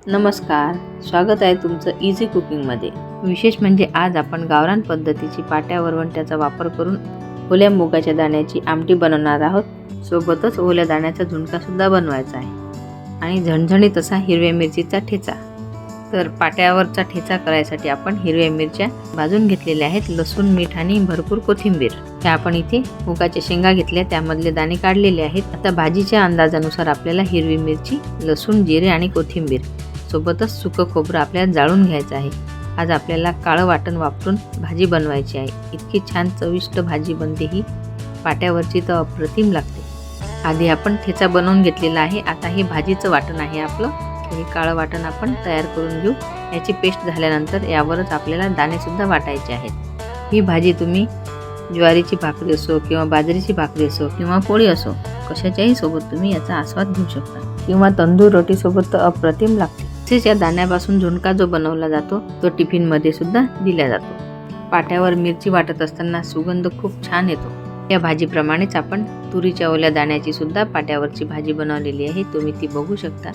नमस्कार, स्वागत आहे तुमचं इझी कुकिंगमध्ये। विशेष म्हणजे आज आपण गावरान पद्धतीची पाट्या वरवंट्याचा वापर करून ओल्या मुगाच्या दाण्याची आमटी बनवणार आहोत। सोबतच ओल्या दाण्याचा झुणका सुद्धा बनवायचा आहे आणि झणझणीत असा हिरव्या मिरचीचा ठेचा। तर पाट्यावरचा ठेचा करायसाठी आपण हिरव्या मिरच्या भाजून घेतलेल्या आहेत, लसूण, मीठ आणि भरपूर कोथिंबीर। त्या आपण इथे मुगाच्या शेंगा घेतल्या, त्यामधले दाणे काढलेले आहेत। आता भाजीच्या अंदाजानुसार आपल्याला हिरवी मिरची, लसूण, जिरे आणि कोथिंबीर सोबतच सुकं खोबरं आपल्याला जाळून घ्यायचं आहे। आज आपल्याला काळं वाटण वापरून भाजी बनवायची आहे। इतकी छान चविष्ट भाजी बनते ही, पाट्यावरची तर अप्रतिम लागते। आधी आपण ठेचा बनवून घेतलेला आहे। आता हे भाजीचं वाटण आहे आपलं। हे काळं वाटण आपण तयार करून घेऊ। याची पेस्ट झाल्यानंतर यावरच आपल्याला दाणे सुद्धा वाटायचे आहेत। ही भाजी तुम्ही ज्वारीची भाकरी असो किंवा बाजरीची भाकरी असो किंवा पोळी असो, कशाच्याही सोबत तुम्ही याचा आस्वाद घेऊ शकता किंवा तंदूर रोटी सोबत तर अप्रतिम लागते। तसेच या दाण्यापासून झुणका जो बनवला जातो तो टिफिन मध्ये सुद्धा दिला जातो। पाट्यावर मिरची वाटत असताना सुगंध खूप छान येतो। या भाजीप्रमाणेच आपण तुरीच्या ओल्या दाण्याची सुद्धा पाट्यावरची भाजी बनवलेली आहे, तुम्ही ती बघू शकता।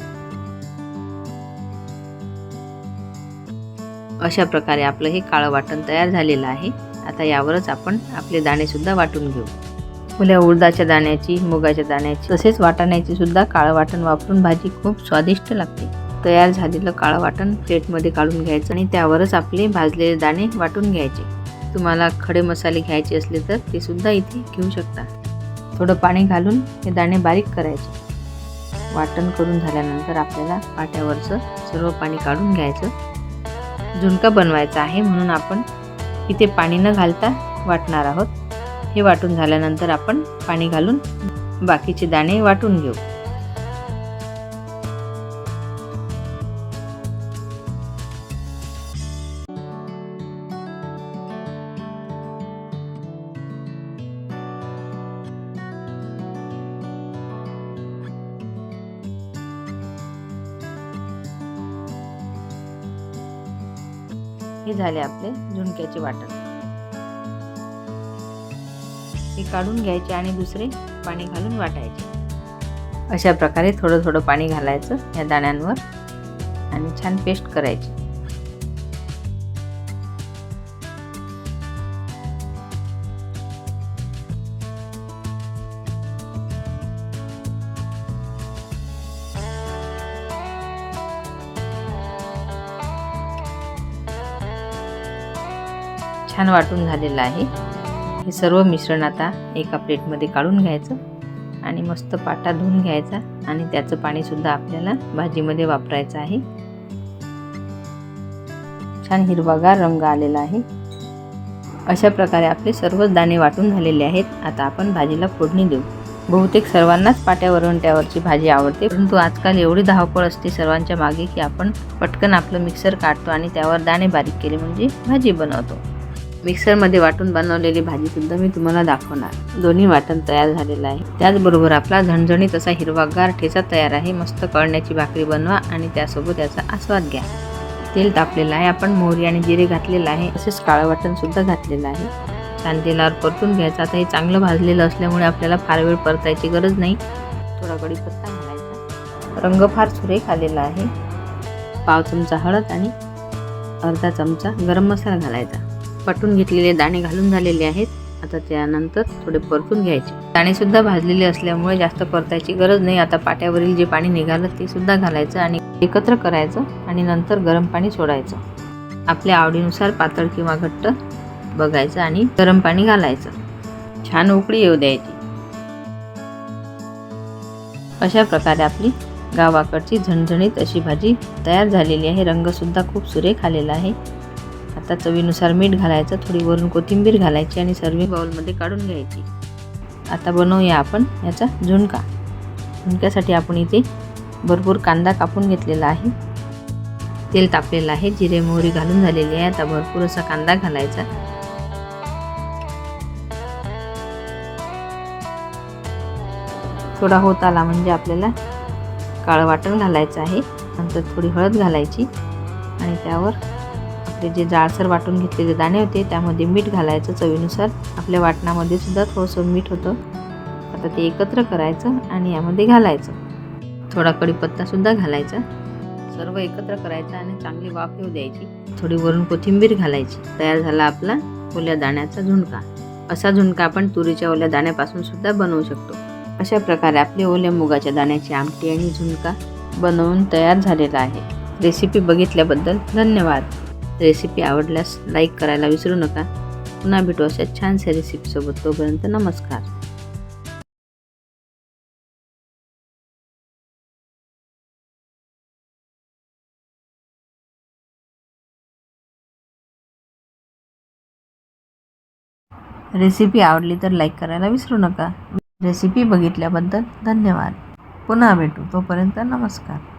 अशा प्रकारे आपलं हे काळं वाटण तयार झालेलं आहे। आता यावरच आपण आपले दाणे सुद्धा वाटून घेऊ। ओल्या उडदाच्या दाण्याची, मुगाच्या दाण्याची तसेच वाटाण्याची सुद्धा काळं वाटण वापरून भाजी खूप स्वादिष्ट लागते। तयार झालेलं काळं वाटण प्लेटमध्ये काढून घ्यायचं आणि त्यावरच आपले भाजलेले दाणे वाटून घ्यायचे। तुम्हाला खडे मसाले घ्यायचे असले तर ते सुद्धा इथे घेऊ शकता। थोडं पाणी घालून हे दाणे बारीक करायचे। वाटण करून झाल्यानंतर आपल्याला पाट्यावरचं सर्व पाणी काढून घ्यायचं। झुणका बनवायचा आहे म्हणून आपण इथे पाणी न घालता वाटणार आहोत। हे वाटून झाल्यानंतर आपण पाणी घालून बाकीचे दाणे वाटून घेऊ। हे झाले आपले झुणक्याचे वाटण। हे काढून घ्यायचे आणि दुसरे पाणी घालून वाटायचे। अशा प्रकारे थोडं थोडं पाणी घालायचं या दाण्यांवर आणि छान पेस्ट करायची। छान वाटून झालेलं आहे। हे सर्व मिश्रण आता एका प्लेटमध्ये काढून घ्यायचं आणि मस्त पाटा धुवून घ्यायचा आणि त्याचं पाणी सुद्धा आपल्याला भाजीमध्ये वापरायचं आहे। छान हिरवागार रंग आलेला आहे। अशा प्रकारे आपले सर्व दाणे वाटून झालेले आहेत। आता आपण भाजीला फोडणी देऊ। बहुतेक सर्वांनाच पाट्या वरवंट्यावरची भाजी आवडते, परंतु आजकाल एवढी धावपळ असते सर्वांच्या मागे की आपण पटकन आपलं मिक्सर काढतो आणि त्यावर दाणे बारीक केले म्हणजे भाजी बनवतो। मिक्सरमध्ये वाटून बनवलेली भाजी सुद्धा मी तुम्हाला दाखवणार। दोन्ही वाटण तयार झालेलं आहे। त्याचबरोबर आपला झणझणीत असा हिरवागार ठेचा तयार आहे। मस्त कळण्याची भाकरी बनवा आणि त्यासोबत याचा आस्वाद घ्या। तेल तापलेलं आहे, आपण मोहरी आणि जिरे घातलेलं आहे, तसेच काळं वाटण सुद्धा घातलेलं आहे। छान तेलावर परतून घ्यायचं। आता हे चांगलं भाजलेलं असल्यामुळे आपल्याला फार वेळ परतायची गरज नाही। थोडा कढीपत्ता घालायचा। रंग फार सुरेख आलेला आहे। पाव चमचा हळद आणि अर्धा चमचा गरम मसाला घालायचा। वाटून घेतलेले दाणे घालून झालेले आहेत। आता त्यानंतर थोडे परतून घ्यायचे। दाणे सुद्धा भाजलेले असल्यामुळे जास्त परतायची गरज नाही। आता पाट्यावरील जे पाणी निघालं ते सुद्धा घालायचं आणि एकत्र करायचं आणि नंतर गरम पाणी सोडायचं। आपल्या आवडीनुसार पातळ किंवा घट्ट बघायचं आणि गरम पाणी घालायचं। छान उकळी येऊ द्यायची। अशा प्रकारे आपली गावाकडची झणझणीत अशी भाजी तयार झालेली आहे। रंग सुद्धा खूप सुरेख आलेला आहे। आता चवीनुसार मीठ घालायचं, थोडी वरून कोथिंबीर घालायची आणि सर्विंग बाउलमध्ये काढून घ्यायची। आता बनवूया आपण याचा झुणका। झुणक्यासाठी आपण इथे भरपूर कांदा कापून घेतलेला आहे। तेल तापलेलं आहे, जिरे मोहरी घालून झालेली आहे। आता भरपूर असा कांदा घालायचा। थोडा होत आला म्हणजे आपल्याला काळं वाटण घालायचं आहे। नंतर थोडी हळद घालायची आणि त्यावर आपले जे जाडसर वाटून घेतलेले दाणे होते त्यामध्ये मीठ घालायचं चवीनुसार। आपल्या वाटणामध्ये सुद्धा थोडंसं मीठ होतं। आता ते एकत्र करायचं आणि यामध्ये घालायचं। थोडा कढीपत्ता सुद्धा घालायचा। सर्व एकत्र करायचं आणि चांगली वाफ येऊ द्यायची. थोडी वरून कोथिंबीर घालायची. तयार झाला आपला ओल्या दाण्याचा झुणका. असा झुणका आपण तुरीच्या ओल्या दाण्यापासून सुद्धा बनवू शकतो. अशा प्रकारे आपली ओल्या मुगाच्या दाण्याची आमटी आणि झुणका बनवून तयार झालेला आहे. रेसिपी बघितल्याबद्दल धन्यवाद. रेसिपी आवडल्यास लाईक करायला विसरू नका. पुन्हा भेटू अशा छानशा रेसिपीसोबत. तोपर्यंत नमस्कार. रेसिपी आवडली तर लाईक करायला विसरू नका. रेसिपी बघितल्याबद्दल धन्यवाद. पुन्हा भेटू. तोपर्यंत नमस्कार.